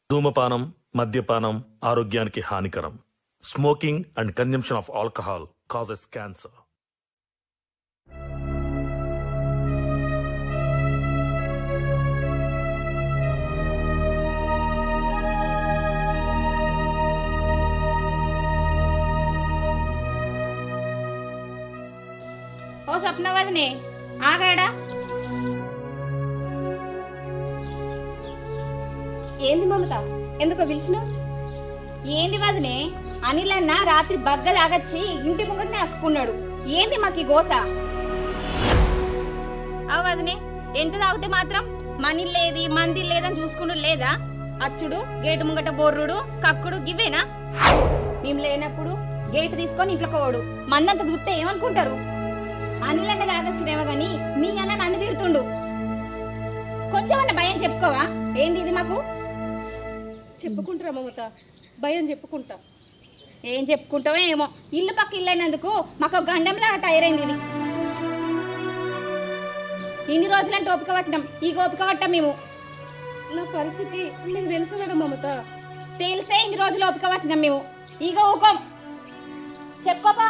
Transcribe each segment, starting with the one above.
ధూమపానం, మద్యపానం ఆరోగ్యానికి హానికరం. Smoking and consumption of alcohol causes cancer. ఓ స్వప్నవదినే ఆగాడా? ఏంది మమత, ఎందుకో పిలిచిన? ఏంది వదినే, అనిల్ అన్న రాత్రి బగ్గలాగచ్చి ఇంటి ముంగటనే అక్కున్నాడు. ఏంది మాకు గోస? వదినే, ఎంత తాగితే మాత్రం మనిల్లేది మంది లేదని చూసుకున్నాడు లేదా? అచ్చుడు, గేటు ముంగట బొర్రుడు, కక్కుడు గివేనా? మేము లేనప్పుడు గేటు తీసుకొని ఇంట్లో పోవడు. మన్నంత చూస్తే ఏమనుకుంటారు? అనిల్ అన్న తాగొచ్చుడేమో గాని మీ అన్న నన్ను తిడుతుండు. కొంచెమన్నా భయం చెప్పుకోవా? ఏంది ఇది మాకు? చెప్పుకుంటారా మమత, భయం చెప్పుకుంటా. ఏం చెప్పుకుంటావో ఏమో, ఇల్లు పక్క ఇల్లు అయినందుకు మాకు గండంలాగా తయారైంది ఇది. ఇన్ని రోజులంటే ఓపిక పట్టినాం, ఈ ఓపిక పట్టాం మేము. నా పరిస్థితి నీకు తెలుసు కదా మమత. తెలిసే ఇన్ని రోజులు ఓపిక పట్టినాం మేము. ఇక ఊకోం, చెప్పుకోపా.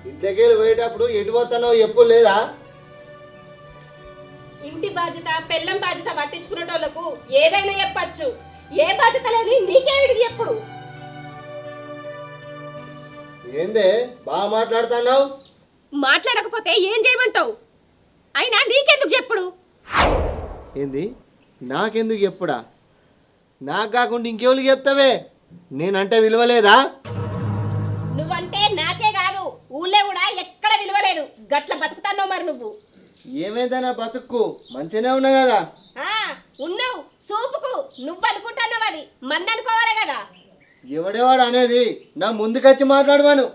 ఇంటికి పోయేటప్పుడు ఎటు పోతానో ఎప్పుడు లేదా? ఇంటి బాధ్యత, పెళ్ళం బాధ్యత పట్టించుకునేటోళ్లకు ఏదైనా చెప్పచ్చు. ఏ బాధ్యత లేదు నీకేమిడికి ఎప్పుడు? ఏందే బాగా మాట్లాడుతున్నావు? మాట్లాడకపోతే ఏం చేయమంటావు? అయినా నీకెందుకు చెప్పుడు? ఏంది నాకెందుకు చెప్పుడా? నాకు కాకుండా ఇంకెవరికి చెప్తావే? నేనంటే విలువలేదా? నువ్వంటే నాకే కాదు, ఊళ్ళో కూడా ఎక్కడ విలువలేదు. గట్ల బతుకుతానో మరి నువ్వు. ఏమైందన్నా బతుక్కు మంచిగానే ఉన్నా కదా. ఉన్నావు సూపుకు, నువ్వు అనుకుంటున్నావు అది మంది అనుకోవాలి కదా. ఎవడేవాడు అనేది నా ముందుకొచ్చి మాట్లాడవాను.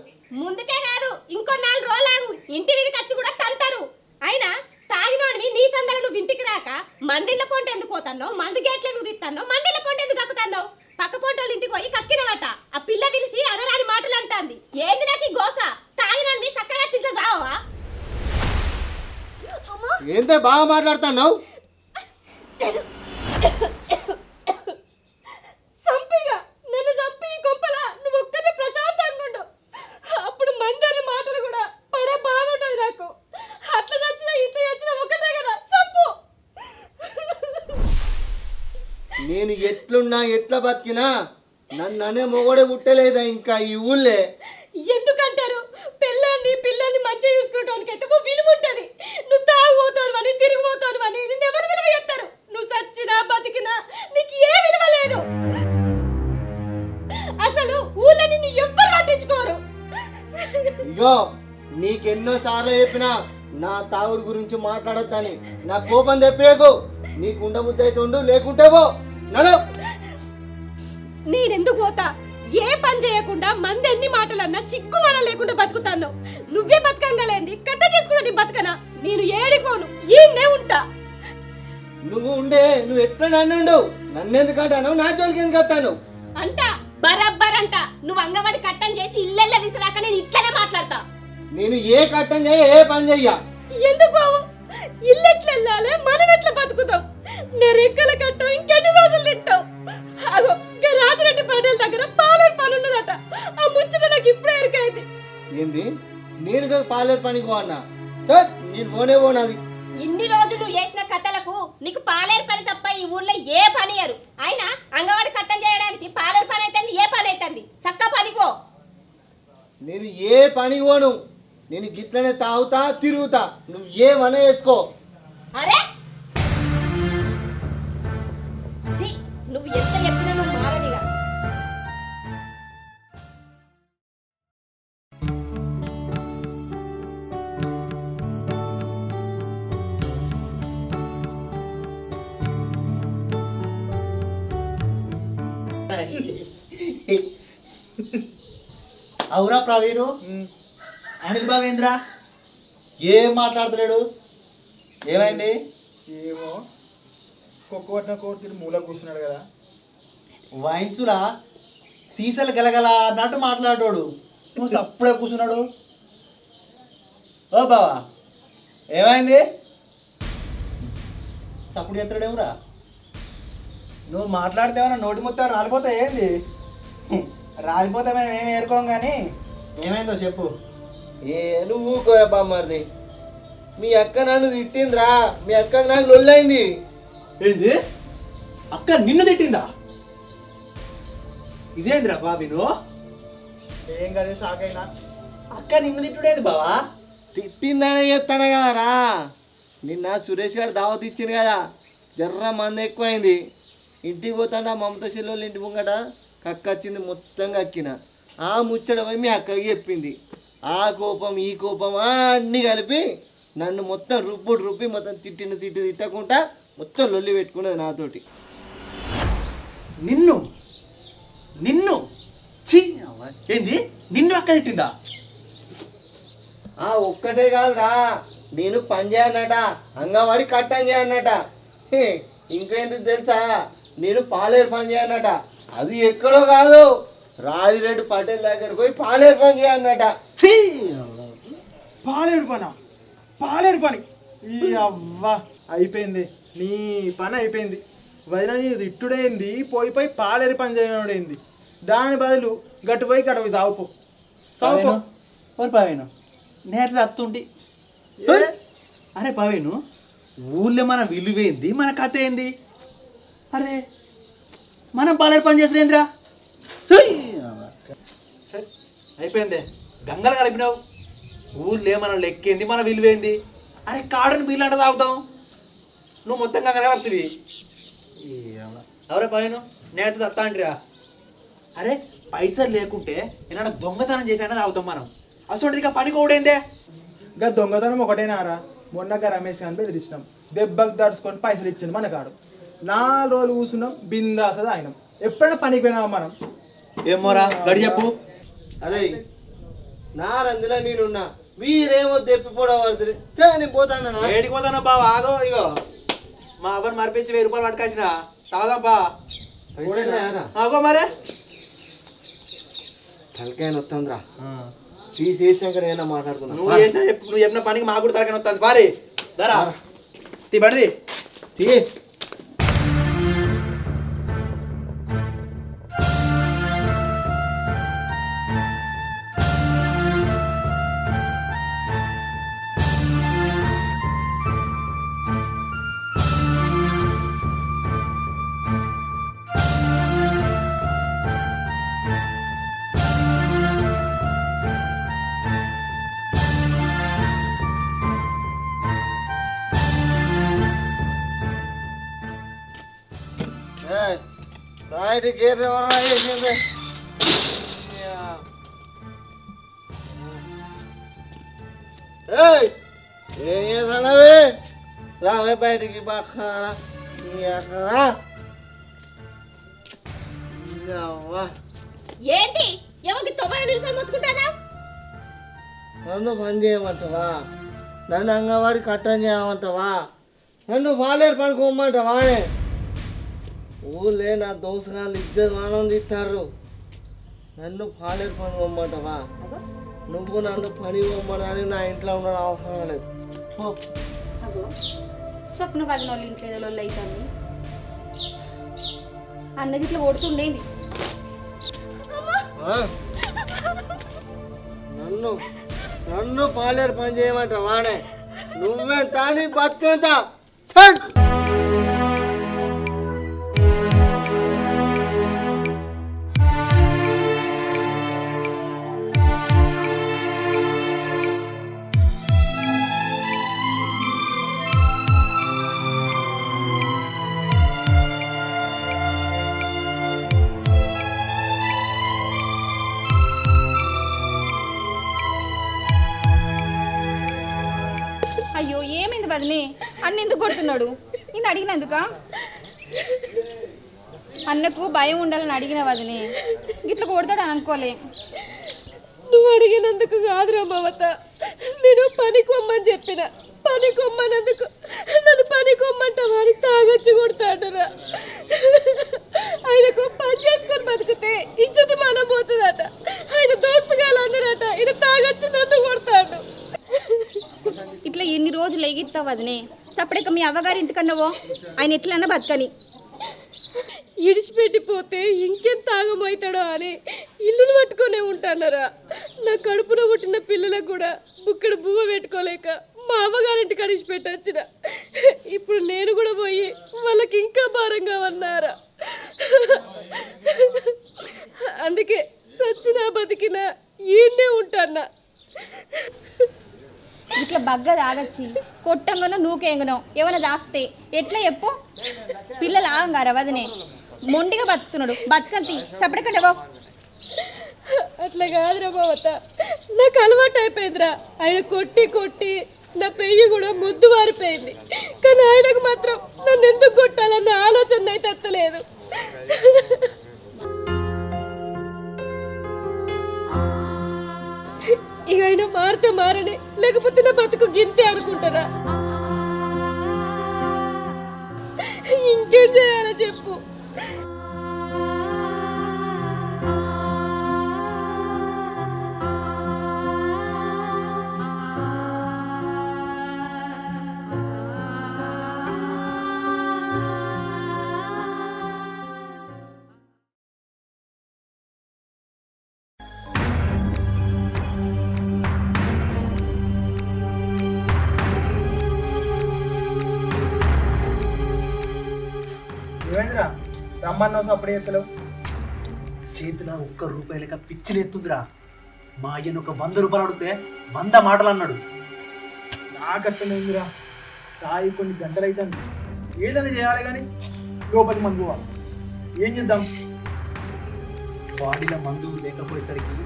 ముందుకే కాదు, ఇంకో 4 రోజులు ఆగు, ఇంటి మీదకి వచ్చి కూడా తంతారు. అయినా తాగినోడివి నీ సందలు నువ్వు ఇంటికి రాక మందిళ్ళ పొంట ఎందుకు పోతాన్నావు? మంది గేట్లు ఎందుకు తిస్తాన్నావు? మందిళ్ళ పొంట ఎందుకు కక్కుతాన్నావు? పక్క పొంటోళ్ళు ఇంటికి పోయి కక్కినవట. ఆ పిల్ల పిలిచి అనరాని మాటలు అంటాంది. ఏంది నాకు ఈ గోస? తాగినోడివి చక్కగా చిట్ల చావా? ఏందే బాగా మాట్లాడుతున్నావు? సంపిగా నన్ను చంపి కొంపల నువ్వు ఒక్కనే ప్రశాంతంగా ఉండు. అప్పుడు మందరి మాటలు కూడా పడే బాధ ఉంటుంది నాకు. అట్లా చచ్చినా ఇట్లా చచ్చినా ఒకటే కదా, సంపు. నేను ఎట్లున్నా ఎట్లా బతికినా నన్నే మొగడే పుట్టలేదా ఇంకా ఈ ఊళ్ళే? ఎందుకంటారు? పిల్లల్ని మంచిగా చూసుకుంటానికి ఎంతకో విలువ ఉంటుంది. నువ్వు తాగుపోతావు అని, తిరిగిపోతావు అని నిన్ను ఎవరు విలువ చేస్తారు? నువ్వు చచ్చినా బతికినా నీకు ఏ విలువ లేదు. అసలు ఊళ్ళో నిన్ను ఎవ్వరు పట్టించుకోరు. ఇగో నీకెన్నో సార్లు చెప్పినా నా తాగుడు గురించి మాట్లాడొద్దని. నా కోపం తెప్పేకు. నీకు ఉండబుద్ధి అయితే ఉండు, లేకుంటే పో. నడు. నేనెందుకు పోతా? ఏ పని చేయకుండా మంది ఎన్ని మాటలన్నా సిగ్గు మన లేకుండా బతుకుతాను. నువ్వే బతకంగలేంది, కట్ట చేసుకున్నా నీ బతకనా? నేను ఏడికోను, ఈయన్నే ఉంటా. నువ్వు ఎట్లా నన్ను నన్నెందుకంటాను? నా జోలికి ఎందుకు వస్తాను అంట బరబ్బర్ అంట. నువ్వు అంగవాడి కట్టం చేసి ఇల్లెల్ల తీసేదాకా నేను ఇట్లనే మాట్లాడతా. నేను ఏ కట్టం చెయ్య, ఏ పని చెయ్యా. ఎందుకు బావు? ఇల్లు ఎట్లా వెళ్ళాలి, మనం ఎట్లా బతుకుతాం? నా రెక్కల కట్టం ఇంకెన్ని రోజులు తింటావు? అగో రాజరెడ్డి పటేల్ దగ్గర పాలేరు పని ఉన్నదట. ఆ ముచ్చట నాకు ఇప్పుడే ఎరికైంది. ఏంది నేను పాలేరు పనికి పోన్నా? నేను పోనే పోనాది. ఇన్ని రోజులు నువ్వు చేసిన కథలకు నీకు పాలేరు పని తప్ప ఈ ఊర్లో ఏ పని అయ్యారు. అయినా అంగవాడి కట్టం చేయడానికి పాలేరు పని అయితే ఏ పని అవుతుంది? చక్క పనికో. నేను ఏ పనికి పోను. నేను గిట్లనే తాగుతా, తిరుగుతా. నువ్వు ఏమన్నా వేసుకో. అరే నువ్వు ఎంత చెప్పినా నువ్వు మారదిగా. అవురా ప్రవీణు, అనిల్ బావేంద్ర ఏం మాట్లాడతలేడు? ఏమైంది? ఏమో కుక్క పట్టిన కోడి తిని మూల కూర్చున్నాడు కదా. వైన్సులా సీసలు గలగల అన్నట్టు మాట్లాడాడు నువ్వు అప్పుడే కూర్చున్నాడు. ఓ బావా ఏమైంది? సప్పుడు చేస్తాడేమరా? నువ్వు మాట్లాడితేమన్నా నోటి మొత్తం రాలిపోతా ఏంది? రాలిపోతే మేము ఏమి ఏరుకోం కానీ ఏమైందో చెప్పు. ఏ నువ్వు ఊరుకోరా బామ్మర్ది. మీ అక్క నన్ను తిట్టిందిరా. మీ అక్కకి నాకు లొల్లైంది. ఏంది? అక్క నిన్ను తిట్టిందా? ఇదేందిరా బాబీ నువ్వు? ఏం కదా షాక్ అయినా. అక్క నిన్ను తిట్టుడేంది బావా? తిట్టిందనే చెప్తాను కదరా. నిన్న సురేష్ గారు దావత్ ఇచ్చింది కదా, జర్ర మంది ఎక్కువైంది. ఇంటికి పోతాండ మమత చెల్లెళ్ళు ఇంటి ముంగట కక్క వచ్చింది, మొత్తం కక్కిన. ఆ ముచ్చట పోయి మీ అక్కకి చెప్పింది. ఆ కోపం ఈ కోపం అన్నీ కలిపి నన్ను మొత్తం రుప్పి మొత్తం తిట్టకుండా మొత్తం లొల్లి పెట్టుకున్నది నాతోటి. నిన్ను నిన్ను ఛీ ఏంది? నిన్ను అక్క తిట్టిందా? ఆ ఒక్కటే కాదురా, నేను పని చేయనట, అంగన్వాడి కట్టని చేయనట. ఇంకేందుకు తెలుసా, నేను పాలేరు పని చేయనట. అది ఎక్కడో కాదు, రాజిరెడ్డి పటేల్ దగ్గరకు పోయి పాలేరు పని చేయనట. పాలేరు పనా? పాలేరు పని ఈ అవ్వ అయిపోయింది. నీ పని అయిపోయింది. వదిన నీ తిట్టుడైంది, పోయి పాలేరు పని చేయడైంది. దాని బదులు గట్టు పోయి సాగుపో పవేను. నేట్లా అత్తుంటి. అరే పవేను, ఊళ్ళో మన విలువేంది, మన కథ ఏంది? అరే మనం పాలేరు పని చేసినేంద్రా? అయిపోయింది. గంగలు కలిపినావు. ఊళ్ళో మన లెక్కేంది, మన విలువేంది? అరే కాడని బిల్లు అంటే తాగుతాం, నువ్వు మొత్తం గంగలు కలుపుతుంది. ఎవరే పవేను, నేత తత్తా అంటిరా? అరే పైసలు లేకుంటే ఏమన్నా దొంగతనం చేసినా తాగుతాం మనం. అసలు ఇక పని కూడేందే? ఇంకా దొంగతనం ఒకటేనారా? మొన్నగా రమేష్ గారిని బెదిరించినాం, దెబ్బకి దడుచుకొని పైసలు ఇచ్చింది మన కాడు. 4 రోజులు కూర్చున్నాం, బిందాసది ఆయనం. ఎప్పుడైనా పనికి పోయినావా మనం? ఏమోరా గడి చెప్పు. అరే నా రందులో నేనున్నా, వీరేమో తెప్పిపోవడుతుంది. నేను పోతాను. ఏడికి పోతానా బావ? ఆగో ఇగో మా అవ్వని మరిపించి 1000 రూపాయలు పట్టుకొచ్చిన తాగుదాం బా. ఆగో మరే తలకాయన వస్తుందిరా. చేసినాక నేను మాట్లాడుకున్నా. నువ్వు చెప్పిన పనికి మాకు కూడా తలకాయ వస్తుంది. పారి దరా తీ బడిది తీ. సాయిటి గేర్ ఎవరా వేసింది? ఏం చేస్తానవి? రావే బయటికి బాగా. ఏంటి ఎవరికి తొమ్మిది నిమిషాలు మొత్తుకుంటానా? నన్ను పని చేయమంటావా? నన్ను అంగన్వాడి కట్టని చేయమంటావా? నన్ను పాలేరు పడుకోమంటావా? ఊళ్ళే నా దోసగాళ్ళు ఇద్దరు వానం తీస్తారు. నన్ను పాలేరు పని పొమ్మంటావా? నువ్వు నన్ను పని పొమ్మడానికి నా ఇంట్లో ఉండడం అవసరం లేదు. స్వప్న వదిన వాళ్ళు ఇంట్లో ఏదో లొల్లి అవుతుంది. అన్నది ఇట్లా ఓడుతుండేది. నన్ను పాలేరు పని చేయమంటావా? నువ్వే తాని బతికేంత. అయ్యో ఏమైంది వదినే? అన్న ఎందుకు కొడుతున్నాడు? నేను అడిగినందుక? అన్నకు భయం ఉండాలని అడిగిన వదినే, ఇట్లా కొడతాడు అనుకోలే. నువ్వు అడిగినందుకు కాదురా మమత, నేను పని కొమ్మని చెప్పిన. పని కొమ్మనందుకు నన్ను పని కొమ్మంట వారికి తాగొచ్చి కొడతాడురా. ఆయనకు పని ఎట్లిస్తావు వదినే సపరేక మీ అవ్వగారి ఇంటికన్నావో ఆయన ఎట్లన్నా బతకని. ఇడిచిపెట్టిపోతే ఇంకెంత ఆగమవుతాడో అని ఇల్లును పట్టుకొనే ఉంటానరా. నా కడుపున పుట్టిన పిల్లలకు కూడా బుక్కడ బువ్వ పెట్టుకోలేక మా అవ్వగారింటి కడిచి పెట్టొచ్చిన. ఇప్పుడు నేను కూడా పోయి వాళ్ళకి ఇంకా భారంగా ఉన్నారా. అందుకే సచ్చినా బతికినా ఈయన్నే ఉంటానా. ఇట్లా బగ్గ తాగచ్చి కొట్టంగానో నూకేంగనో ఏమైనా తాకితే ఎట్లా చెప్పు? పిల్లలు ఆగంగారా వదినే మొండిగా బతుకుతున్నాడు. బతకంతి సపరేకటవో. అట్లా కాదురా బావత, నాకు అలవాటు అయిపోయిందిరా. ఆయన కొట్టి కొట్టి నా పెయ్యి కూడా ముద్దు వారిపోయింది. కానీ ఆయనకు మాత్రం నన్ను ఎందుకు కొట్టాలన్న ఆలోచన అయితే ఎత్తలేదు. ఇక ఆయన మారితే మారనే, లేకపోతే నా బతుకు గింతే అనుకుంటారా. ఇంకేం చేయాలో చెప్పు. ఏమైందిరా రమ్మన్నావు సప్పుడు ఎత్తలేవు? చేతిలో ₹1 లెక్క పిచ్చిలేస్తుందిరా. మా అయ్యను ఒక 100 రూపాయలు అడిగితే 100 మాటలు అన్నాడు. నాకు అర్థమైందిరా. సాయి కొన్ని గంటలు అవుతుంది. ఏదైనా చేయాలి కానీ లోపలికి మందు పోవాలి. ఏం చేద్దాం? బాడీలో మందు లేకపోయేసరికి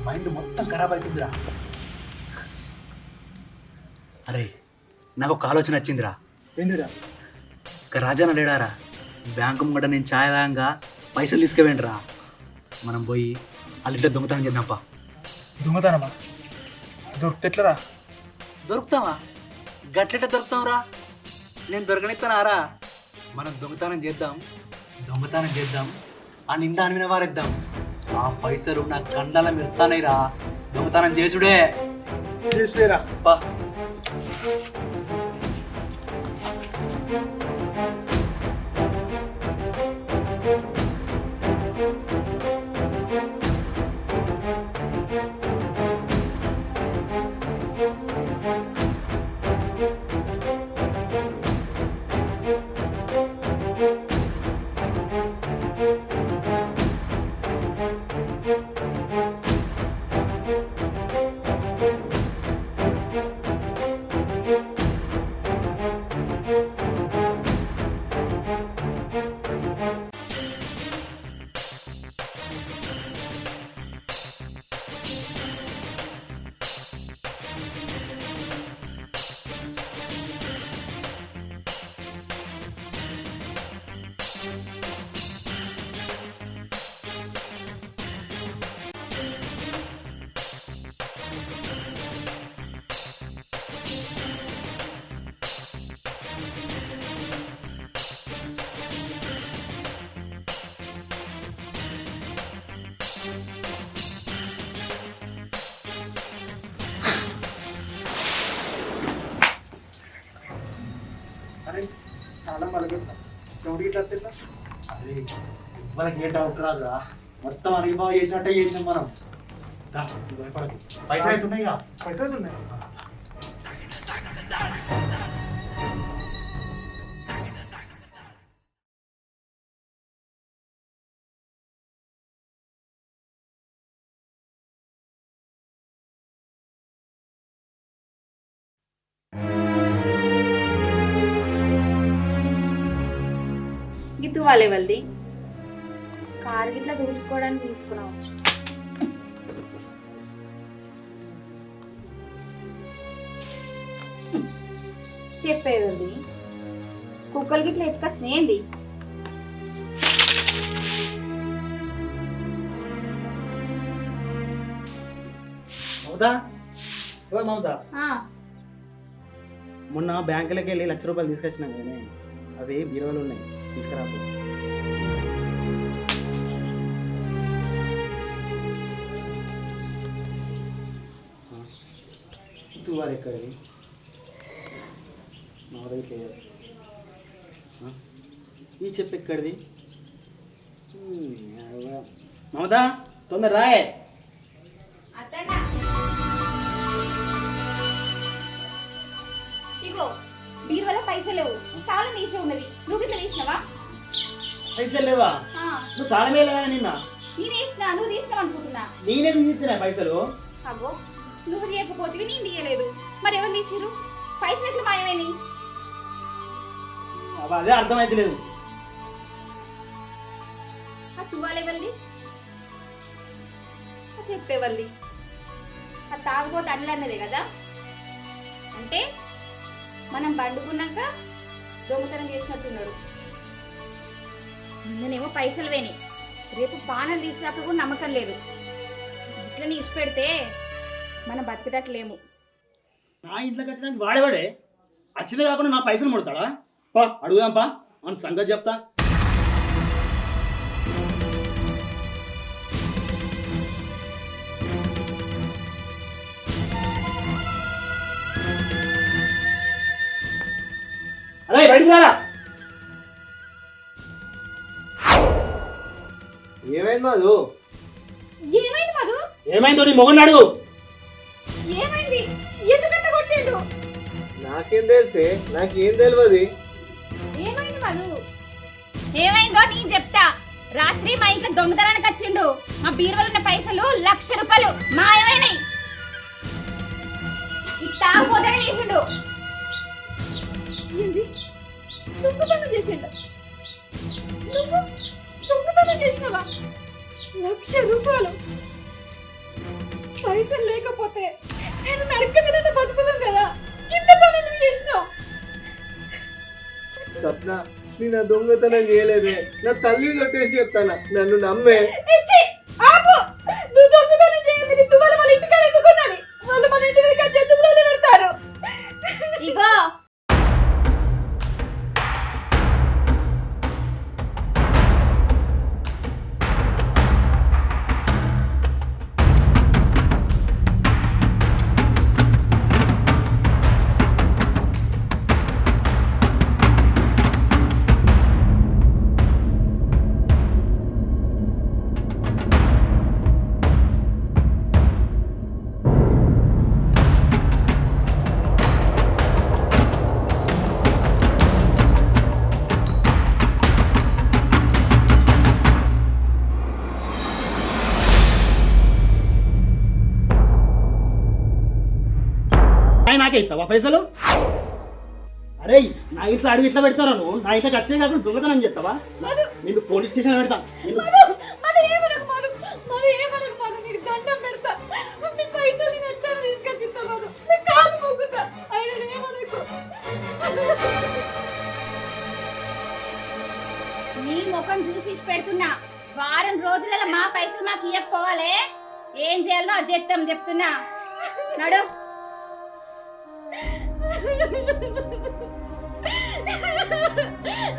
మైండ్ మొత్తం ఖరాబ్ అవుతుందిరా. అరే నాకు ఒక ఆలోచన వచ్చిందిరా. ఏంటిరా? ఇక రాజాన లేడారా, బ్యాంకు ముంగట నేను ఛాయ్ తాగంగా పైసలు తీసుకువేండిరా. మనం పోయి వాళ్ళింట్లో దొంగతనం చేద్దాంపా. దొంగతనమా? దొరికితే ఎట్లరా? దొరుకుతావా? గట్లెట్ట దొరుకుతాంరా? నేను దొరకనిస్తానారా? మనం దొంగతనం చేద్దాం ఆ నింద అనివిన వారేద్దాం. ఆ పైసలు నా కండాల మెరుతానైరా. దొంగతనం చేసుడే. చేసేరా పా. అరే చాలా మలగొట్ట గౌడికి ఇట్లా వస్తే అరే మనకి ఏ డౌట్ రాదురా. మొత్తం అనిబాబు చేసినట్టే చేసినాం మనం. భయపడకు. పైసలు అవుతున్నాయిగా. పైసలు ఉన్నాయి. గిట్టు వాళ్ళే వాళ్ళది కారు గిట్లా దూసుకోవడానికి తీసుకురావచ్చు. చెప్పేది కుక్కలు గిట్లా ఎత్తుకొచ్చినాయి ఏంది? మమతా, ఓ మమతా, ఆ, మొన్న బ్యాంకులోకి వెళ్ళి ₹1,00,000 తీసుకొచ్చినాం కదా, అవి బీరువాలు ఉన్నాయి, తీసుకురాపు. తువ్వాలి ఎక్కడిది? ఈ చెప్పు ఎక్కడిది మమతా తొందర రాయే ఇగో బీరువాలో పైసలు లేవు, తాళం తీసి ఉన్నది. నువ్వు ఇట్లా తీసినావా? పైసలు లేవా? నువ్వు తాళమే లేదా నిన్న? నేను తీసినా, నువ్వు తీసినావు అనుకుంటున్నా. నేనే తీస్తున్నా పైసలు. అగో నువ్వు తీయకపోతే నేను తీయలేదు, మరి ఎవరు తీసిరు? పైసలు ఎట్లా మాయమైనవి? అదే అర్థమైతలేదు. ఆ తువ్వాలి ఎవరిది? చెప్పేవాళ్ళది. ఆ తాగుబోతు అన్నదే కదా. అంటే మనం పండుకున్నాక దొంగతనం చేసినట్టున్నాడు. నిన్ననేమో పైసలు పోయినాయి, రేపు పానలు తీసినప్పుడు కూడా నమ్మకం లేదు. ఇట్లా ఇచ్చి పెడితే మనం బతికేటట్లేము. నా ఇంట్లోకి వచ్చినాక వాడేవాడే వచ్చిందే కాకుండా నా పైసలు ముడతాడా? పా అడుగుదాంపా మన సంగతి చెప్తా. అరే బయటికి రారా. ఏమైంది మాధు? ఏమైంది మధు? ఏమైందో నీ మొగన్ అడుగు. ఏమైంది? ఎందుకంత కొట్టిండు? నాకేం తెలిసే, నాకేం తెలియదు. ఏమైంది మధు? ఏమైందో నేను చెప్తా. రాత్రి మా ఇంట్లో దొంగతనానికి వచ్చిండు. మా బీరువాలో ఉన్న పైసలు 1,00,000 రూపాయలు మాయమైనాయి. ఇట్టా పోతనే చేసిండు. ఏంది? దొంగతనం చేసిండు? నువ్వు దొంగతనం చేసినావా? 1,00,000 రూపాయలు పైసలు లేకపోతే నేను నరకకుండా బతుకుతాం కదా. కింద పని నువ్వు చేసినావు. సప్న, నేను ఆ దొంగతనం చేయలేదే. నా తల్లి కొట్టేసి చెప్తాను, నన్ను నమ్మే. ఇచ్చి ఆపు. నువ్వు దొంగతనం చేయండి. నీ తువ్వాలు వాళ్ళ ఇంటికాడ ఎందుకున్నది? వాళ్ళు మన ఇంటి దగ్గర చేతుల్లో పెడతారు. ఇగో నాకే ఇస్తావా పైసలు? అరే నా ఇంట్లో అడుగు ఇట్లా పెడతారా? నువ్వు నా ఇంట్లోకి వచ్చే కాకుండా దొంగతనం చేస్తావా? నిన్ను పోలీస్ స్టేషన్ పెడతా. నీ ముఖం చూసి పెడుతున్నా. వారం రోజులలో మా పైసలు మాకు ఇవ్వకపోవాలి. ఏం చేయాలో అది చేస్తాం చెప్తున్నా. నడు.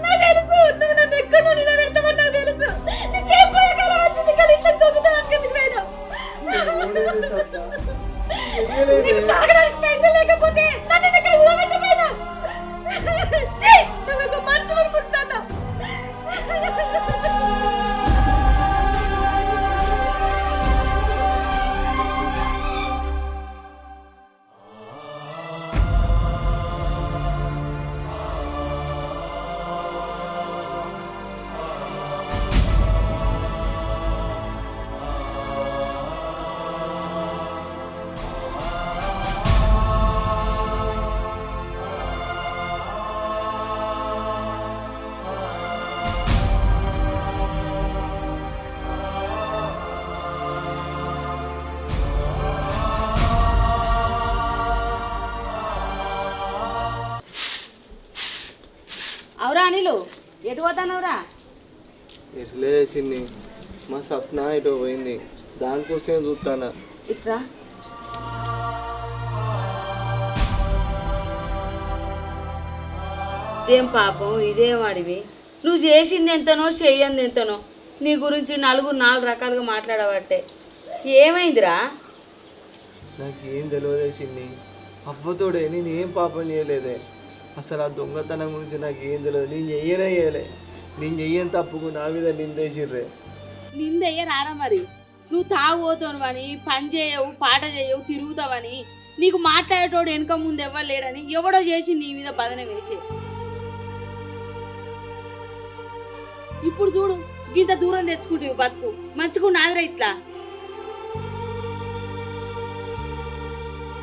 నాకు తెలుసు నువ్వు నన్ను ఎక్కడ నిలబెడతావని నాకు తెలుసు. నీకేం పోయాక వచ్చింది కానీ ఇట్లా దొంగతనానికి పోయినావు. నీకు తాగడానికి పైసలు లేకపోతే నన్ను ఇక్కడ నిలబెట్టపోయినావు. నువ్వు ఒక మనిషి అనుకుంటున్నావు. అవురా అనిలు, ఎటు పోతానవురా? ఎట్లే చిన్ని, మా సప్న ఇటు పోయింది, దానికోసమే చూస్తానా. ఇట్రా. ఇదేం పాపం, ఇదే వాడివి. నువ్వు చేసింది ఎంతనో చెయ్యంది ఎంతనో నీ గురించి నలుగురు 4 రకాలుగా మాట్లాడబట్టే. ఏమైందిరా? నాకేం తెలియదే చిన్ని, అవ్వతోడే నేను ఏం పాపం చేయలేదే. అసలు ఆ దొంగతనం గురించి నాకు ఏం తెలియదు. నేను చెయ్యలే. నేను చెయ్యని తప్పుకు నా మీద నిందేసిర్రే. నిందయ్య రారా మరి. నువ్వు తాగుపోతావు అని, పని చేయవు, పాట చేయవు, తిరుగుతావని, నీకు మాట్లాడేటోడు వెనక ముందు ఎవ్వరు లేడని ఎవడో చేసి నీ మీద బదన వేసే. ఇప్పుడు చూడు ఇంత దూరం తెచ్చుకుంటే బతుకు మంచిగున్నాదిరా. ఇట్లా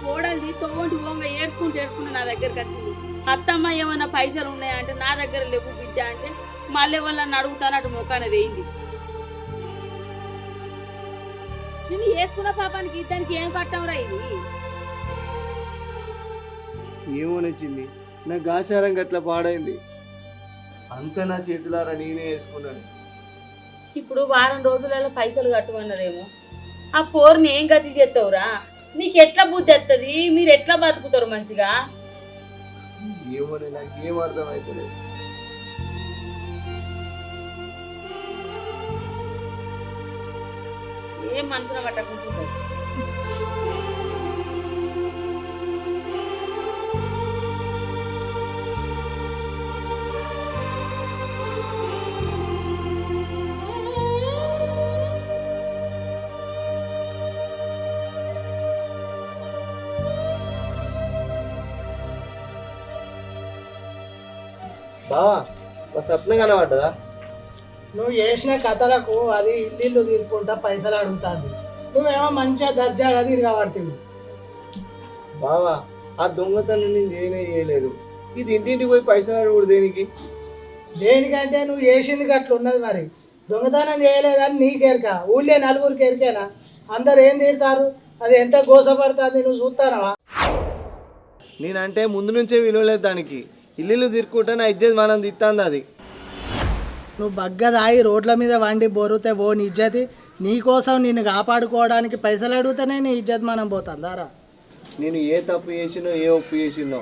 కోడలిది తోవంటి ఓంగా ఏడ్చుకుంటూ నా దగ్గరికి వచ్చింది. అత్తమ్మ ఏమన్నా పైసలు ఉన్నాయా అంటే నా దగ్గర లేవు బిడ్డ అంటే మళ్ళీ వాళ్ళని అడుగుతాను అటు మొక్కాన వేయింది. నేను వేసుకున్న పాపానికి దానికి ఏం కట్టంరా ఇది? ఏమో నచ్చింది, నా గాచారం గట్ల పాడైంది. అంతా నా చేతులారా నేనే వేసుకున్నాను. ఇప్పుడు వారం రోజులలో పైసలు కట్టమన్నారేమో. ఆ పోరుని ఏం గతి చేస్తావురా? నీకు ఎట్లా బుద్ధి వస్తుంది? మీరు ఎట్లా బతుకుతారు మంచిగా? ఏమో నాకు ఏం అర్థం అవుతలేదు. ఏం మనసున పట్టకుంటున్నారు. బావా మా స్వప్నం కనబడ్డదా? నువ్వు చేసిన కథలకు అది ఇల్లు తీసుకుంటా పైసలు అడుగుతుంది. నువ్వేమో మంచిగా దర్జాగా తిరగబడుతుంది. బావా ఆ దొంగతనం నేను చేయలేదు. ఇది ఇంటింటికి పోయి పైసలు అడుగుడు దేనికి? దేనికంటే నువ్వు చేసింది గట్ల ఉన్నది. మరి దొంగతనం చేయలేదని నీకెరక, ఊళ్ళే నలుగురికి ఎరికేనా? అందరు ఏం తిడతారు? అది ఎంత గోసపడుతుంది నువ్వు చూస్తానవా? నేనంటే ముందు నుంచే విలువలేదు దానికి. ఇల్లు తిరుక్కుంటే నా ఇజ్జత్ మనం తిత్తాంది అది. నువ్వు బగ్గదాయి రోడ్ల మీద వండి బొరితే ఓ నీ ఇజ్జతి. నీకోసం నిన్ను కాపాడుకోవడానికి పైసలు అడిగితేనే నీ ఇజ్జత్ మనం పోతుందారా? నేను ఏ తప్పు చేసినో ఏ ఒప్పు చేసినో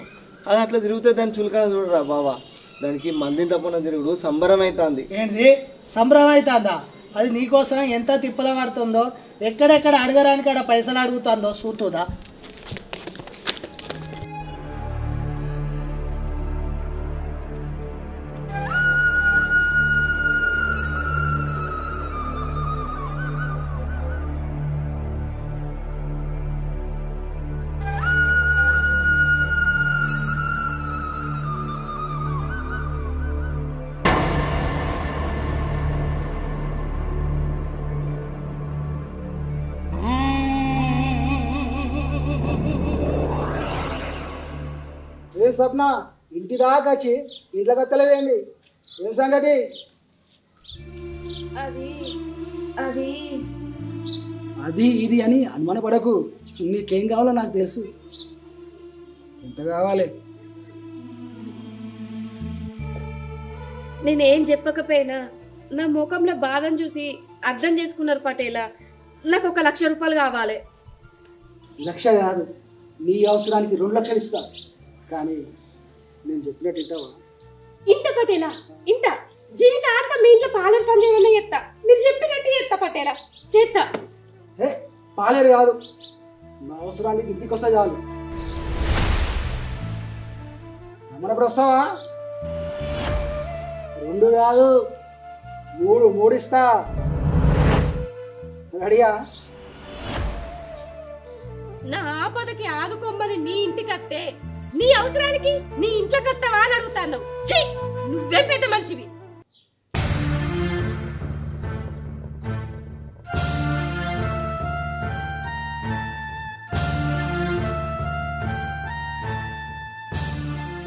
అది అట్లా తిరిగితే దాన్ని చులకన చూడరా బావా. దానికి మందిని తప్పున తిరుగుడు సంబరం అవుతుంది. ఏంటిది సంబరం అవుతుందా? అది నీకోసం ఎంత తిప్పల పడుతుందో, ఎక్కడెక్కడ అడగడానికి అక్కడ పైసలు అడుగుతుందో చూతుందా? ఏ స్వప్న, ఇంటి దాకా వచ్చి ఇంట్లో కత్తలేదేంటి? ఏం సంగతి? అది అది అది ఇది అని అనుమానపడకు. నీకేం కావాలో నాకు తెలుసు. ఎంత కావాలి? నేనేం చెప్పకపోయినా నా ముఖంలో బాధను చూసి అర్థం చేసుకున్నారు పటేలా. నాకు 1 లక్ష రూపాయలు కావాలి. 1 లక్ష కాదు, నీ అవసరానికి 2 లక్షలు ఇస్తా. కానీ నేను చెప్పినట్టు ఇంటావా? ఇంత పటేలా ఇంత జీవితాంతం మీ ఇంట్లో పాలన పని చేయమని చెప్తా. మీరు చెప్పినట్టు చెప్తా పటేలా, చేస్తా. ఏ పాలేరు కాదు, నా అవసరానికి ఇంటికి వస్తా చాలు. రమ్మన్నప్పుడు వస్తావా? 2 కాదు 3 ఇస్తా. రెడీయా? నా ఆపదకి ఆదుకోమని నీ ఇంటికి వస్తే నీ అవసరానికి నీ ఇంట్లోకి వస్తావా అని అడుగుతాను. ఛీ, నువ్వే పెద్ద మనిషివి.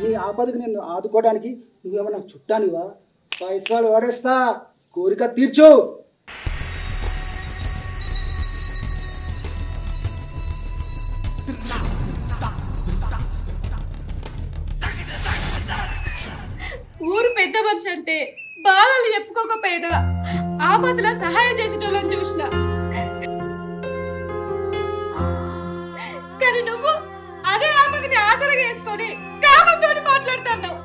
నీ ఆపదకి నేను ఆదుకోవడానికి నువ్వేమన్నా చుట్టానివా? పైసలు వాడేస్తా, కోరిక తీర్చు. ఊరు పెద్ద మనిషి అంటే బాధలు చెప్పుకోకపోయినా ఆపదలో సహాయం చేసేటోళ్ళని చూసిన. కానీ నువ్వు అదే ఆపదని ఆసరగా వేసుకొని కామంతో మాట్లాడుతున్నావు.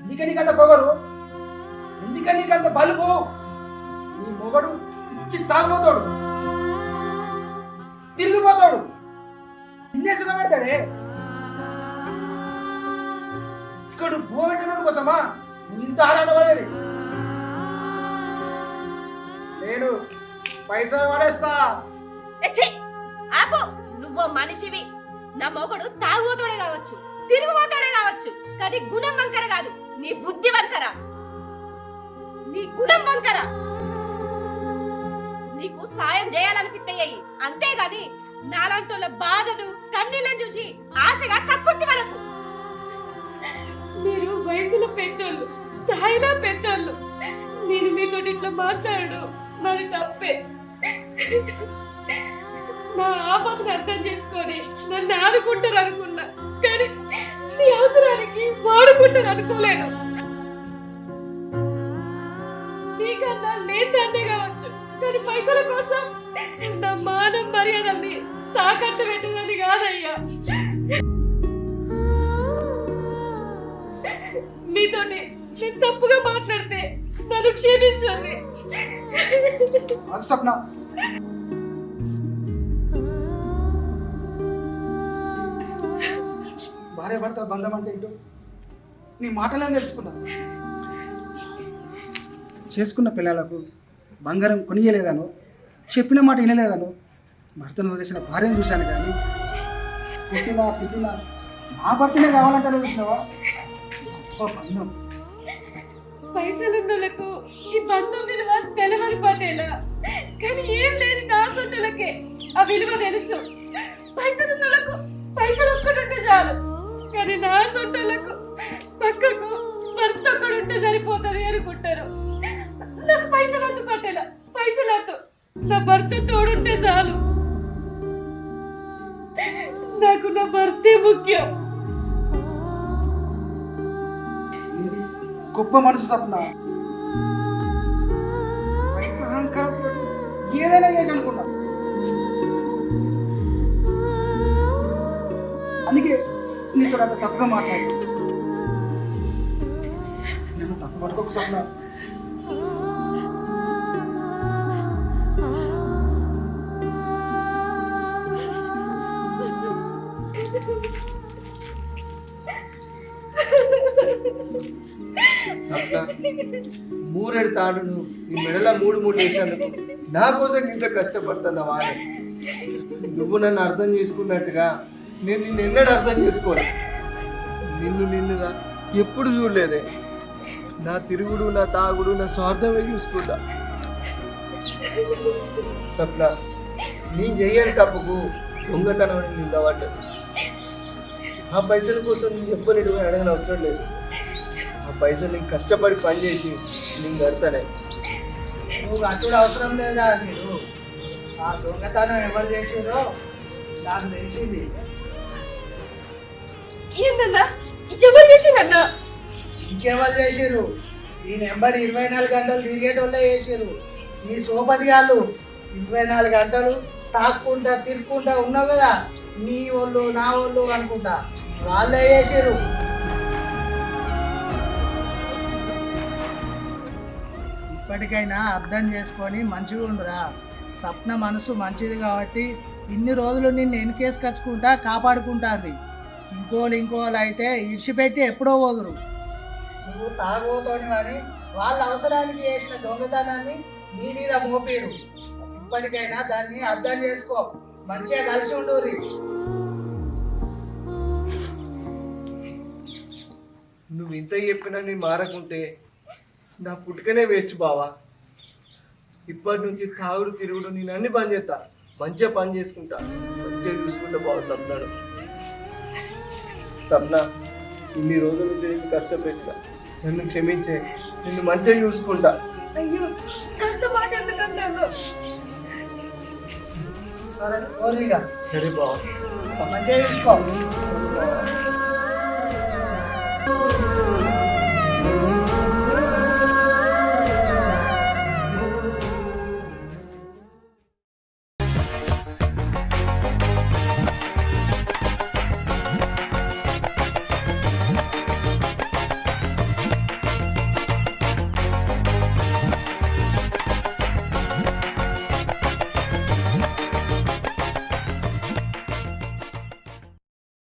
ఎందుకే నీకంత పొగరు? ఎందుకే నీకంత బలుపు? నీ మొగడు ఇచ్చి తాగిపోతాడు, తిరిగిపోతాడు. నిన్నే సుఖం పెడతాడే ఇక్కడ పోగొట్టడం కోసమా నువ్వు ఇంత ఆరాటపడేది? నేను పైసలు పడేస్తా. ఎచ్చి, ఆపు. నువ్వు మనిషివి. నా మొగుడు తాగుబోతోడే కావచ్చు, తిరుగుబోతోడే కావచ్చు, కానీ గుణం వంకర కాదు, నీ బుద్ధి వంకర, నీ గుణం వంకర. నీకు సాయం చేయాలనిపిస్తాయి, అంతేగాని నాలాంటి బాధను కన్నీళ్ళని చూసి ఆశగా కక్కుర్తి పడకు. మీరు వయసులో పెద్దోళ్ళు, స్థాయిలో పెద్దోళ్ళు. నేను మీతో ఇట్లా మాట్లాడడం నాది తప్పే. నా ఆపదను అర్థం చేసుకొని నన్ను ఆదుకుంటారు అనుకున్నా, కానీ నీ అవసరానికి వాడుకుంటారు అనుకోలేను. నీకన్నా లేదంటే కావచ్చు, కానీ పైసల కోసం నా మానం మర్యాదల్ని తాకట్టు పెట్టదని కాదయ్యా. మీతోనే నేను తప్పుగా మాట్లాడితే నన్ను క్షమించండి. స్వప్న, భార్య భర్త బంధం అంటే ఏంటో నీ మాటలను తెలుసుకున్నా. చేసుకున్న పిల్లలకు బంగారం కొనియలేదను, చెప్పిన మాట వినలేదను భర్తను వదిలేసిన భార్యను చూశాను, కానీ పుట్టినా తిట్టినా నా భర్తనే కావాలంటాను. చూసినావా గొప్ప బంధం. పైసలున్నోళ్ళకు ఈ బంధం విలువ తెలవని పటేలా, కానీ ఏం లేని నా సొంటలకే ఆ విలువ తెలుసు. పైసలున్నోళ్ళకు పైసలు ఒక్కడుంటే చాలు, కానీ నా సొంటలకు పక్కకు భర్త ఒక్కడుంటే సరిపోతుంది అనుకుంటారు. నాకు పైసలు వద్దు పటేలా, పైసలు వద్దు, నా భర్త తోడుంటే చాలు. నాకు నా భర్తే ముఖ్యం. గొప్ప మనసు స్వప్న. వయసు అహంకారంతో ఏదైనా చేయొచ్చు అనుకున్నా. అందుకే నీతో అంత తప్పుగా మాట్లాడు. నన్ను తప్పు పట్టుకోకు స్వప్న. మూరెడు తాడును నీ మెడల మూడు వేసేందుకు నా కోసం ఇంత కష్టపడుతున్నా వాడే. నువ్వు నన్ను అర్థం చేసుకున్నట్టుగా నేను నిన్ను ఎన్నడూ అర్థం చేసుకోలే. నిన్నుగా ఎప్పుడు చూడలేదే. నా తిరుగుడు, నా తాగుడు, నా స్వార్థమే చూసుకుంటా. స్వప్న, నీ చెయ్యని తప్పుకు దొంగతనం అని నిందబడ్డది. ఆ పైసల కోసం నీ ఎవ్వరు అడగని అవసరం లేదు. ఆ పైసలు నీకు కష్టపడి పనిచేసి నేను కడతానే. నువ్వు అట్టుడు అవసరం లేదా? మీరు ఆ దొంగతనం ఎవరు చేసిందో నాకు తెలిసింది. ఏంటన్నా ఎవరు చేసిరన్నా? ఇంకెవరు చేసిర్రు? ఈ నెంబర్ 24 గంటలు తిరిగేటోళ్ళే చేసిర్రు. నీ సోపతి కాదు, 24 గంటలు తాక్కుంటా తిరుక్కుంటా ఉన్నావు కదా, నీ వాళ్ళు నా వాళ్ళు అనుకుంటా వాళ్ళే చేసిర్రు. ఇప్పటికైనా అర్థం చేసుకొని మంచిగా ఉండురా. స్వప్న మనసు మంచిది కాబట్టి ఇన్ని రోజులు నిన్ను వెనకేసుకొచ్చుకుంటా కాపాడుకుంటుంది. ఇంకోళ్ళు అయితే ఇడిచిపెట్టి ఎప్పుడో పోదురు. నువ్వు తాగబోతోని అని వాళ్ళ అవసరానికి చేసిన దొంగతనాన్ని నీ మీద మోపేరు. ఇప్పటికైనా దాన్ని అర్థం చేసుకో, మంచిగా కలిసి ఉండుర్రి. నువ్వు ఇంత చెప్పినా నేను మారకుంటే నా పుట్టుకనే వేస్ట్ బావా. ఇప్పటి నుంచి తాగుడు తిరుగుడు నేను అన్ని పని చేస్తా, మంచిగా పని చేసుకుంటా, మంచిగా చూసుకుంటా బావ. సప్నాడు సప్న, ఇన్ని రోజుల నుంచి నేను కష్టపెట్టా, నన్ను క్షమించే, నిన్ను మంచిగా చూసుకుంటా. అయ్యో, అంత మాట ఎందుకంటాను? సరే ఓరిగా, సరే బావ, మంచిగా చూసుకో.